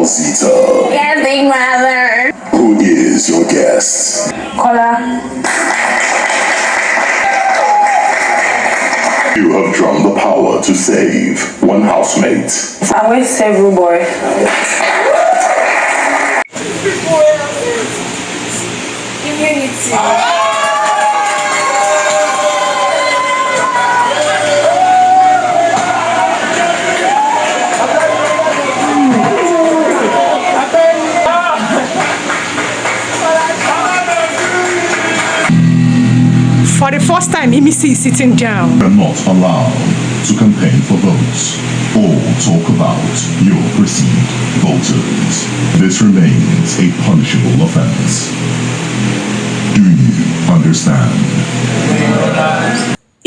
Zita. Yes, big brother. Who is your guest? Kola. You have drawn the power to save one housemate. I will save you, boy. Immunity. For the first time, Imisi is sitting down. You're not allowed to campaign for votes or talk about your perceived voters. This remains a punishable offense. Do you understand?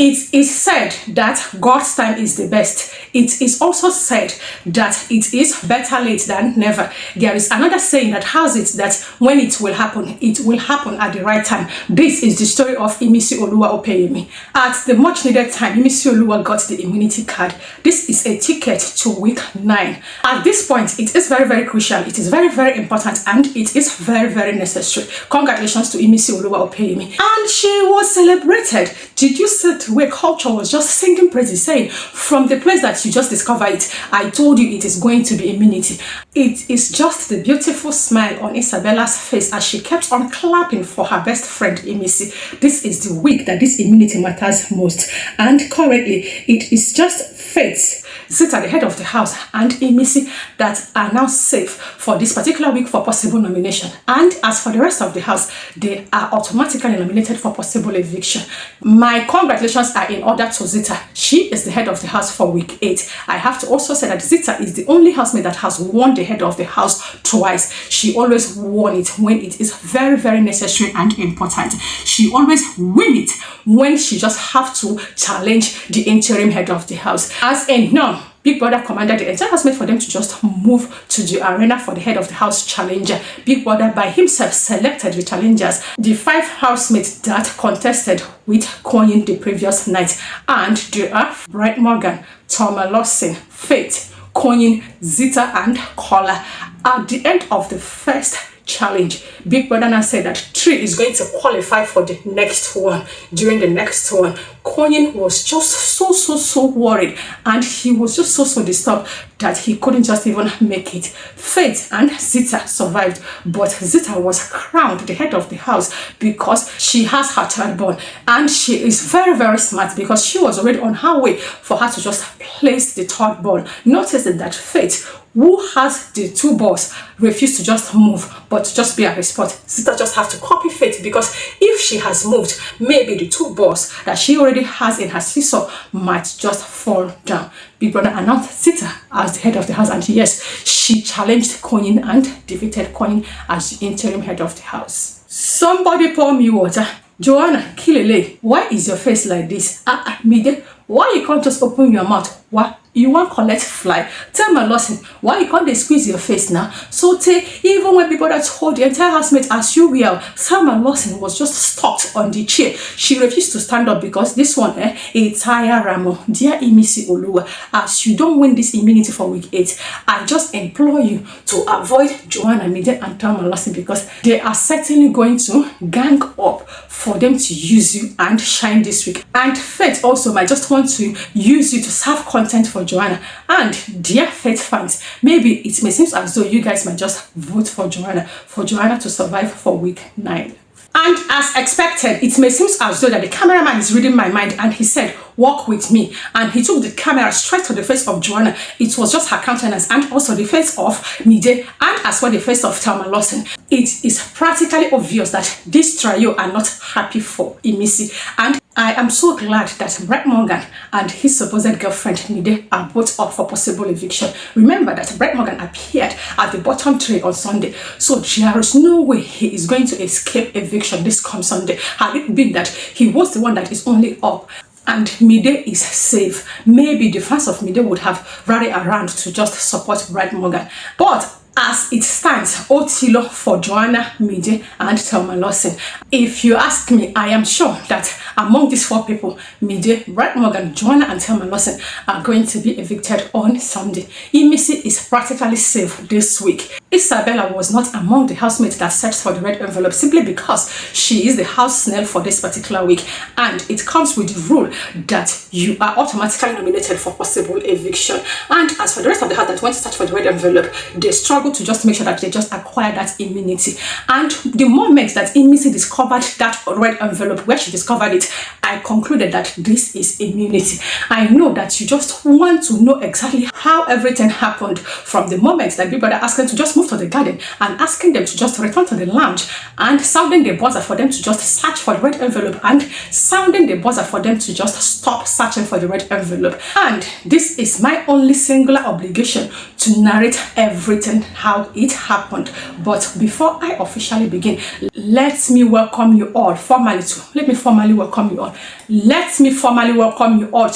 It is said that God's time is the best. It is also said that it is better late than never. There is another saying that has it that when it will happen at the right time. This is the story of Imisi Oluwa-Opeyemi. At the much needed time, Imisi Oluwa got the immunity card. This is a ticket to week 9. At this point, it is very, very crucial. It is very, very important, and it is very, very necessary. Congratulations to Imisi Oluwa-Opeyemi. And she was celebrated. Did you see the way culture was just singing praises, saying, from the place that you just discovered it, I told you it is going to be immunity. It is just the beautiful smile on Isabella's face as she kept on clapping for her best friend Imisi. This is the week that this immunity matters most, and currently it is just Faith, Zita, the head of the house, and Imisi that are now safe for this particular week for possible nomination. And as for the rest of the house, they are automatically nominated for possible eviction. My congratulations are in order to Zita. She is the head of the house for week 8. I have to also say that Zita is the only housemate that has won the head of the house twice. She always won it when it is very, very necessary and important. She always win it when she just have to challenge the interim head of the house. As a norm, Big Brother commanded the entire housemate for them to just move to the arena for the head of the house challenger. Big Brother by himself selected the challengers, the 5 housemates that contested with Koyin the previous night, and they are Brett Morgan, Thomas Lawson, Faith, Koyin, Zita, and Kola. At the end of the first challenge, Big Brother now said that 3 is going to qualify for the next one. During the next one, Koyin was just so worried, and he was just so disturbed that he couldn't just even make it. Faith and Zita survived, but Zita was crowned the head of the house because she has her 3rd born, and she is very, very smart because she was already on her way for her to just place the 3rd born. Noticing that Faith, who has the 2 balls, refused to just move but to just be at the spot. Zita just have to copy Faith, because if she has moved, maybe the 2 balls that she already has in her seesaw might just fall down. Big Brother announced Zita as the head of the house, and yes, she challenged Koyin and defeated Koyin as the interim head of the house. Somebody pour me water. Joanna, Kilele, why is your face like this? Mide, why you can't just open your mouth? What? You want collect fly? Tell my Lawson, why you can't they squeeze your face now? So even when people that told the entire housemate as you will, Salma Lawson was just stuck on the chair. She refused to stand up because this one, it's higher Ramo. Dear Imisi Oluwa, as you don't win this immunity for week 8, I just implore you to avoid Joanna Mide and Thelma Lawson, because they are certainly going to gang up for them to use you and shine this week. And Faith also might just want to use you to serve content for Joanna. And dear Faith fans, maybe it may seem as though you guys might just vote for Joanna to survive for week 9. And as expected, it may seem as though that the cameraman is reading my mind, and he said, walk with me. And he took the camera straight to the face of Joanna. It was just her countenance, and also the face of Mide, and as well the face of Thelma Lawson. It is practically obvious that this trio are not happy for Imisi. And I am so glad that Brett Morgan and his supposed girlfriend Mide are both up for possible eviction. Remember that Brett Morgan appeared at the bottom 3 on Sunday, so there is no way he is going to escape eviction this come Sunday. Had it been that he was the one that is only up and Mide is safe, maybe the fans of Mide would have rallied around to just support Brett Morgan. But As it stands, Otilo for Joanna Mide and Thelma Lawson. If you ask me, I am sure that among these 4 people, Mide, Bright Morgan, Joanna and Thelma Lawson are going to be evicted on Sunday. Imisi is practically safe this week. Isabella was not among the housemates that searched for the red envelope simply because she is the house snail for this particular week, and it comes with the rule that you are automatically nominated for possible eviction. And as for the rest of the house that went to search for the red envelope, they struggle to just make sure that they just acquire that immunity. And the moment that Imisi discovered that red envelope, where she discovered it, I concluded that this is immunity. I know that you just want to know exactly how everything happened from the moment that Big Brother asked them to just move to the garden and asking them to just return to the lounge and sounding the buzzer for them to just search for the red envelope and sounding the buzzer for them to just stop searching for the red envelope. And this is my only singular obligation to narrate everything how it happened. But before I officially begin, let me welcome you all formally to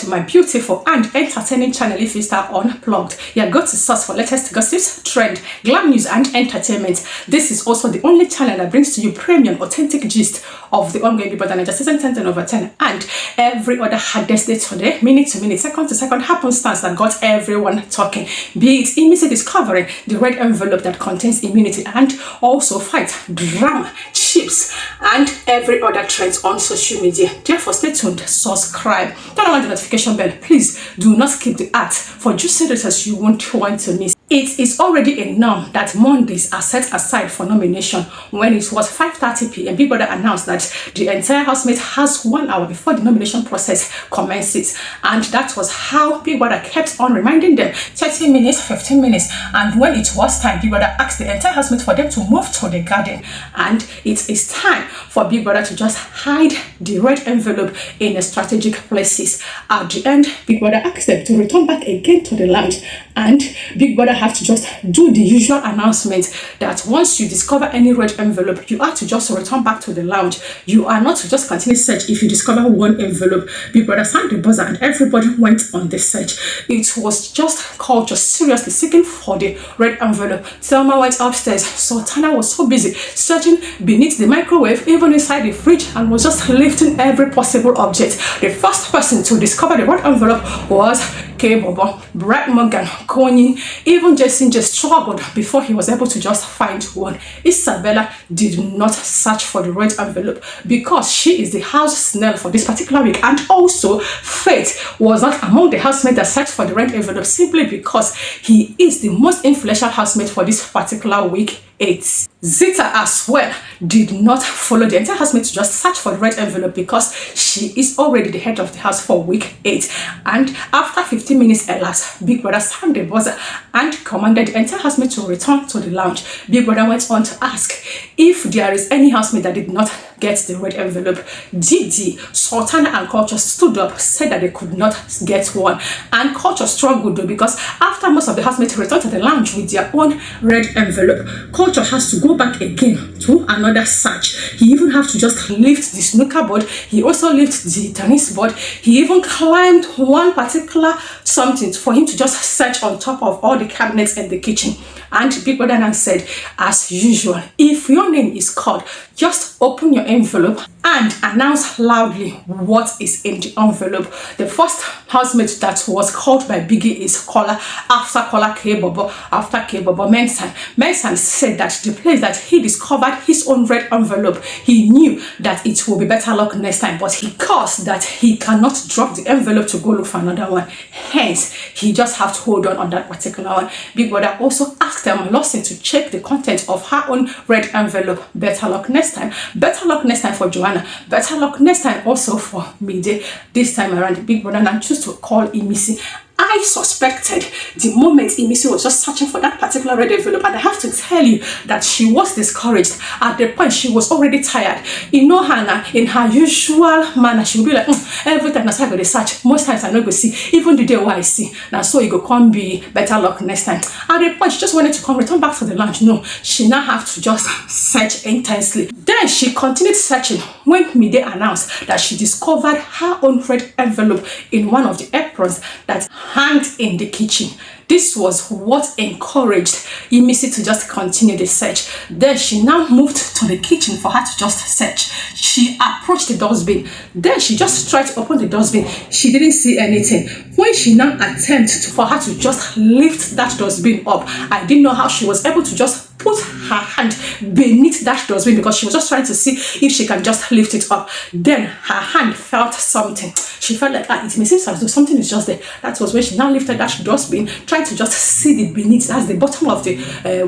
my beautiful and entertaining channel. If you start Unplugged, yeah, go to source for latest gossips, trend, glam news and entertainment. This is also the only channel that brings to you premium authentic gist of the ongoing Bbnaija season 10/10 and every other hardest day today, minute to minute, second to second happenstance that got everyone talking, be it Imisi discovering the red envelope that contains immunity, and also fight, drama, chips and every other trends on social media. Therefore, stay tuned, subscribe, turn on the notification bell. Please do not skip the ads for juicy details you won't want to miss. It is already a norm that Mondays are set aside for nomination. When it was 5:30 p.m, Big Brother announced that the entire housemate has 1 hour before the nomination process commences. And that was how Big Brother kept on reminding them 30 minutes, 15 minutes. And when it was time, Big Brother asked the entire housemate for them to move to the garden. And it is time for Big Brother to just hide the red envelope in a strategic places. At the end, Big Brother asked them to return back again to the lounge. And Big Brother have to just do the usual announcement that once you discover any red envelope, you are to just return back to the lounge. You are not to just continue search if you discover 1 envelope. Big Brother sounded the buzzer and everybody went on the search. It was just culture seriously seeking for the red envelope. Thelma went upstairs. Sultana was so busy searching beneath the microwave, even inside the fridge, and was just lifting every possible object. The first person to discover the red envelope was K-Bobo, Bright Morgan, Connie, even Jason just struggled before he was able to just find one. Isabella did not search for the red envelope because she is the house snail for this particular week, and also Faith was not among the housemates that searched for the red envelope simply because he is the most influential housemate for this particular week 8. Zita as well did not follow the entire housemate to just search for the red envelope because she is already the head of the house for week 8. And after 15 minutes elapsed, Big Brother sounded the buzzer and commanded the entire housemate to return to the lounge. Big Brother went on to ask if there is any housemate that did not get the red envelope. Didi, Sultana and Culture stood up, said that they could not get one. And Culture struggled though, because after most of the housemates returned to the lounge with their own red envelope, Culture has to go back again to another search. He even have to just lift the snooker board. He also lifted the tennis board. He even climbed one particular something for him to just search on top of all the cabinets in the kitchen. And Big Brother now said, as usual, if your name is called, just open your envelope and announce loudly what is in the envelope. The first housemate that was called by Biggie is caller, after caller K-Bobo, after K-Bobo MENSAN. MENSAN said that the place that he discovered his own red envelope, he knew that it will be better luck next time, but he caused that he cannot drop the envelope to go look for another one. Hence, he just have to hold on that particular one. Big Brother also asked Thelma Lawson to check the content of her own red envelope. Better luck next time. Better luck next time for Joanna. Better luck next time also for Mide. This time around, Big Brother now choose to call Imisi. I suspected the moment Imisi was just searching for that particular red envelope, and I have to tell you that she was discouraged. At the point, she was already tired. You know her now, in her usual manner, she will be like, every time I go to search, most times I no go see, even the day where I see. Now so you go come be better luck next time. At the point, she just wanted to come return back to the lounge. No, she now have to just search intensely. Then Then she continued searching when Mide announced that she discovered her own red envelope in one of the aprons that hung in the kitchen. This was what encouraged Imisi to just continue the search. Then she now moved to the kitchen for her to just search. She approached the dustbin. Then she just tried to open the dustbin. She didn't see anything. When she now attempted for her to just lift that dustbin up, I didn't know how she was able to just put her hand beneath that dustbin because she was just trying to see if she can just lift it up. Then her hand felt something. She felt like it may seem as though something is just there. That was when she now lifted that dustbin, tried to just see the beneath. That's the bottom of the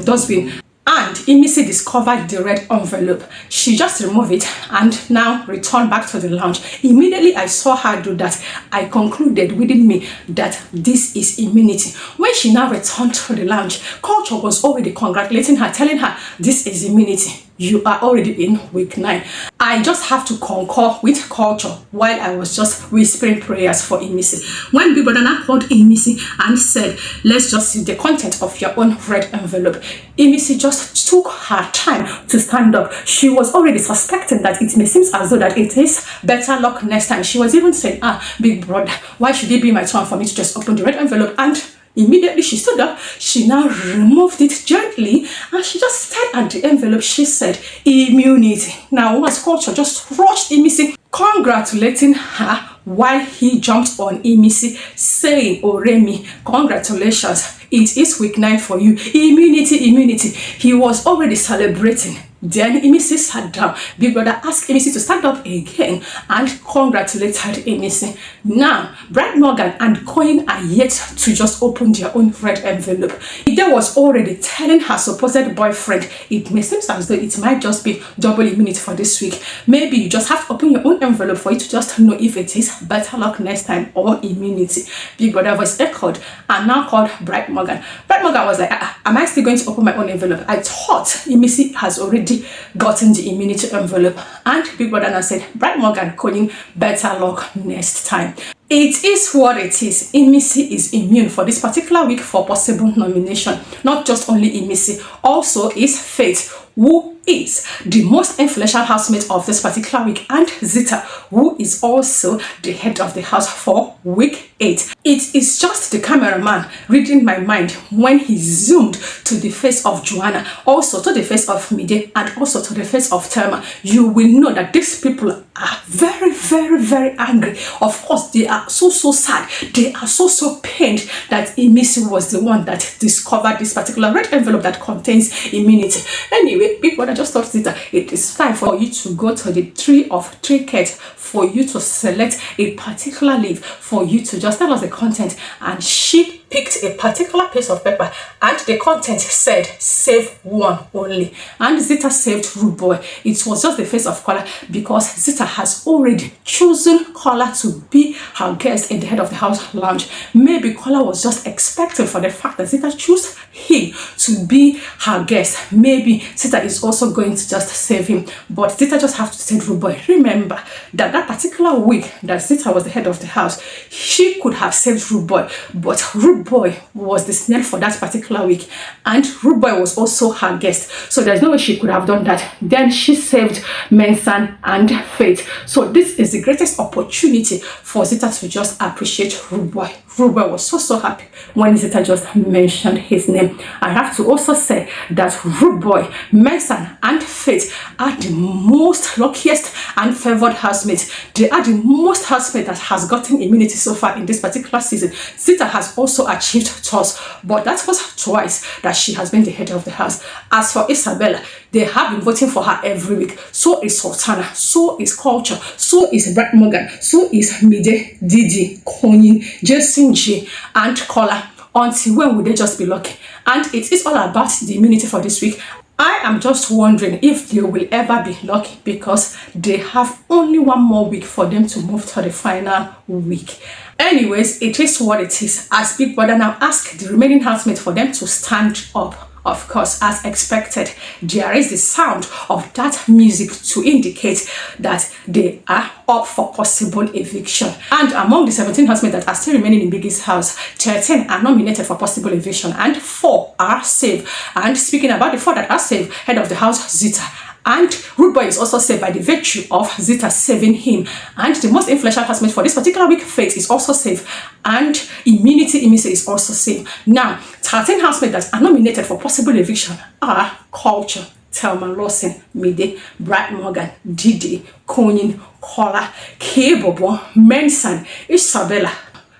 dustbin. And Imisi discovered the red envelope. She just removed it and now returned back to the lounge. Immediately I saw her do that, I concluded within me that this is immunity. When she now returned to the lounge, Culture was already congratulating her, telling her this is immunity. You are already in week 9. I just have to concur with Culture while I was just whispering prayers for Imisi. When Big Brother now called Imisi and said, let's just see the content of your own red envelope, Imisi just took her time to stand up. She was already suspecting that it may seem as though that it is better luck next time. She was even saying, Big Brother, why should it be my turn for me to just open the red envelope? And immediately she stood up, she now removed it gently and she just stared at the envelope. She said, immunity. Now once Culture just rushed Imisi, congratulating her while he jumped on Imisi, saying, Oremi, congratulations, it is week 9 for you. Immunity, immunity. He was already celebrating. Then Imisi sat down. Big Brother asked Imisi to stand up again and congratulated Imisi. Now, Brad Morgan and Coin are yet to just open their own red envelope. Ida was already telling her supposed boyfriend, it may seem as though it might just be double immunity for this week. Maybe you just have to open your own envelope for you to just know if it is better luck next time or immunity. Big Brother voice echoed and now called Brad Morgan. Brad Morgan was like, am I still going to open my own envelope? I thought Imisi has already gotten the immunity envelope. And Big Brother now said, Brad Morgan calling better luck next time. It is what it is. Imisi is immune for this particular week for possible nomination. Not just only Imisi, also is Faith, who is the most influential housemate of this particular week, and Zita, who is also the head of the house for week 8. It is just the cameraman reading my mind when he zoomed to the face of Joanna, also to the face of Mide, and also to the face of Thelma. You will know that these people are very, very, very angry. Of course, they are so sad. They are so pained that Imisi was the one that discovered this particular red envelope that contains immunity. Anyway, Big Brother just thought that it is time for you to go to the tree of trinkets, for you to select a particular leaf, for you to just tell us the content. And she picked a particular piece of paper and the content said save one only, and Zita saved Rude Boy. It was just the face of Kola because Zita has already chosen Kola to be her guest in the head of the house lounge. Maybe Kola was just expecting for the fact that Zita chose him to be her guest. Maybe Zita is also going to just save him, but Zita just have to save Rude Boy. Remember that that particular week that Zita was the head of the house, she could have saved Rude Boy, but Rude Boy was the snail for that particular week, and Rude Boy was also her guest, so there's no way she could have done that. Then she saved MENSAN and Faith. So this is the greatest opportunity for Zita to just appreciate Rude Boy. Rude Boy was so happy when Zita just mentioned his name. I have to also say that Rude Boy, MENSAN and Faith are the most luckiest and favored housemates. They are the most housemate that has gotten immunity so far in this particular season. Zita has also achieved toss, but that was twice that she has been the head of the house. As for Isabella, they have been voting for her every week. So is Sultana, so is Culture, so is Brad Morgan, so is Mide, Didi, Konin, Jason G, and Kola. Until when will they just be lucky? And it is all about the immunity for this week. I am just wondering if they will ever be lucky because they have only one more week for them to move to the final week. Anyways, it is what it is. As Big Brother now asked the remaining housemates for them to stand up. Of course, as expected, there is the sound of that music to indicate that they are up for possible eviction. And among the 17 housemates that are still remaining in Biggie's house, 13 are nominated for possible eviction and 4 are safe. And speaking about the 4 that are safe, head of the house, Zita, And Rude Boy is also saved by the virtue of Zita saving him. And the most influential housemate for this particular week, Faith, is also saved. And Imisi is also saved. Now, 13 housemates that are nominated for possible eviction are KUTURE, Thelma, Lawson, Mide, Brad Morgan, Didi, Konin, Kola, Favour, MENSAN, Isabella,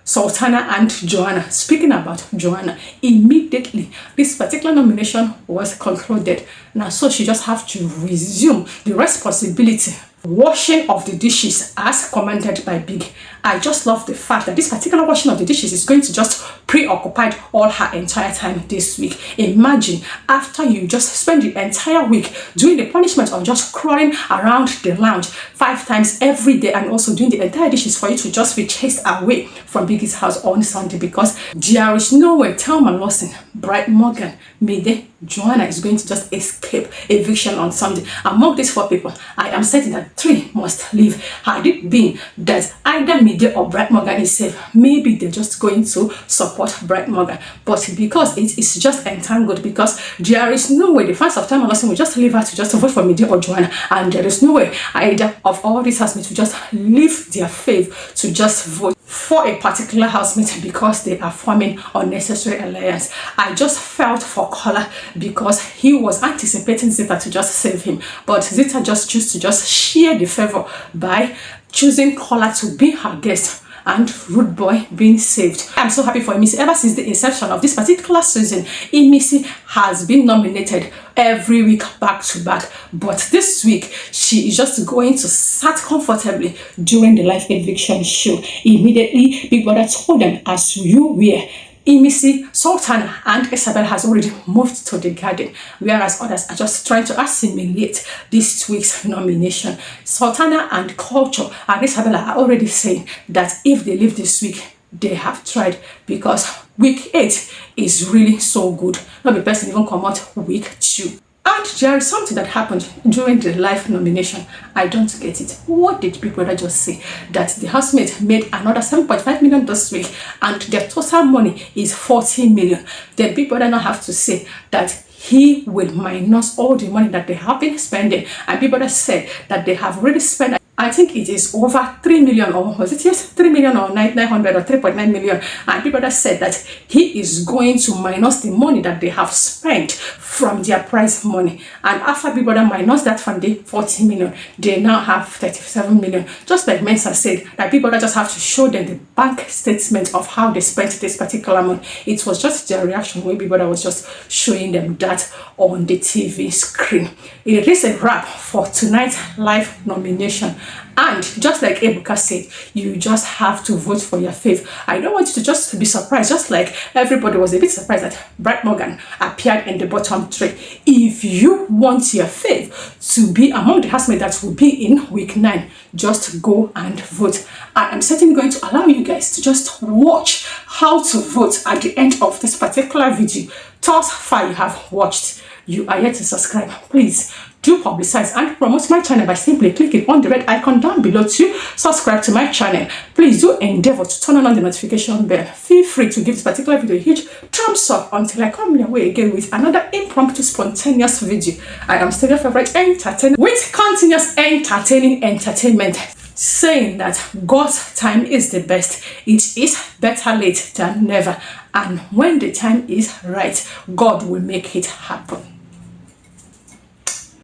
Sultana, and Joanna. Speaking about Joanna, immediately this particular nomination was concluded. Now, so she just have to resume the responsibility washing of the dishes as commanded by Big. I just love the fact that this particular washing of the dishes is going to just preoccupy all her entire time this week. Imagine after you just spend the entire week doing the punishment of just crawling around the lounge 5 times every day and also doing the entire dishes for you to just be chased away from Biggie's house on Sunday, because there is no way Thelma, Lawson, Bright Morgan, Mide, Joanna is going to just escape eviction on Sunday. Among these 4 people, I am certain that 3 must leave. Had it been that either Mide or Bright Morgan is safe, maybe they're just going to support Bright Morgan. But because it is just entangled, because there is no way the fans of Thelma Lawson will just leave her to just vote for Mide or Joanna, and there is no way either of all these housemates will just leave their faith to just vote for a particular housemate because they are forming unnecessary alliance. I just felt for Kola because he was anticipating Zita to just save him, but Zita just chose to just share the favor by choosing Kola to be her guest and Rude Boy being saved. I'm so happy for Imisi. Ever since the inception of this particular season, Imisi has been nominated every week back to back, but this week she is just going to sat comfortably during the live eviction show. Immediately Big Brother told them, as you were, Imisi, Sultana, and Isabella has already moved to the garden, whereas others are just trying to assimilate this week's nomination. Sultana and KUTURE and Isabella are already saying that if they leave this week, they have tried, because week 8 is really so good. Not the person even come out week 2. And there is something that happened during the live nomination. I don't get it. What did Big Brother just say? That the housemate made another 7.5 million this week and their total money is 40 million. Then Big Brother now have to say that he will minus all the money that they have been spending. And Big Brother said that they have already spent, I think it is over 3 million, or was it, yes, 3 million or 900 or 3.9 million. And Big Brother said that he is going to minus the money that they have spent from their prize money. And after Big Brother minus that from the 40 million, they now have 37 million. Just like MENSAN said, that Big Brother just have to show them the bank statement of how they spent this particular money. It was just their reaction when Big Brother was just showing them that on the TV screen. It is a wrap for tonight's live nomination. And just like Ebuka said, you just have to vote for your faith. I don't want you to just be surprised, just like everybody was a bit surprised that Bright Morgan appeared in the bottom 3. If you want your faith to be among the housemates that will be in week 9, just go and vote. I am certainly going to allow you guys to just watch how to vote at the end of this particular video. Thus far you have watched, you are yet to subscribe. Please do publicize and promote my channel by simply clicking on the red icon down below to subscribe to my channel. Please do endeavor to turn on the notification bell. Feel free to give this particular video a huge thumbs up until I come your way again with another impromptu spontaneous video. I am still your favorite entertainer with continuous entertaining entertainment, saying that God's time is the best. It is better late than never, and when the time is right, God will make it happen.